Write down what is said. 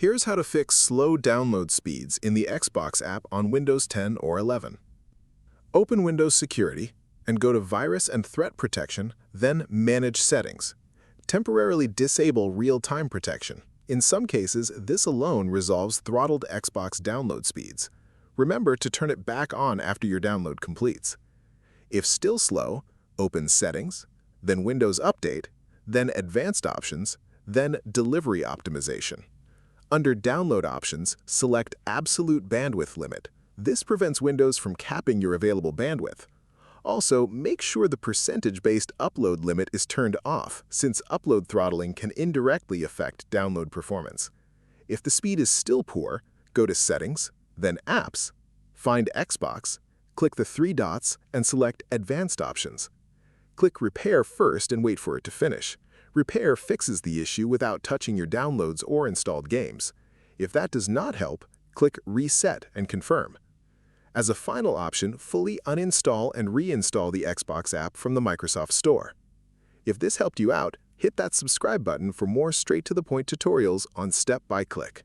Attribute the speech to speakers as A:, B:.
A: Here's how to fix slow download speeds in the Xbox app on Windows 10 or 11. Open Windows Security and go to Virus and Threat Protection, then Manage Settings. Temporarily disable real-time protection. In some cases, this alone resolves throttled Xbox download speeds. Remember to turn it back on after your download completes. If still slow, open Settings, then Windows Update, then Advanced Options, then Delivery Optimization. Under Download Options, select Absolute Bandwidth Limit. This prevents Windows from capping your available bandwidth. Also, make sure the percentage-based upload limit is turned off, since upload throttling can indirectly affect download performance. If the speed is still poor, go to Settings, then Apps, find Xbox, click the three dots, and select Advanced Options. Click Repair first and wait for it to finish. Repair fixes the issue without touching your downloads or installed games. If that does not help, click Reset and confirm. As a final option, fully uninstall and reinstall the Xbox app from the Microsoft Store. If this helped you out, hit that subscribe button for more straight-to-the-point tutorials on Step by Click.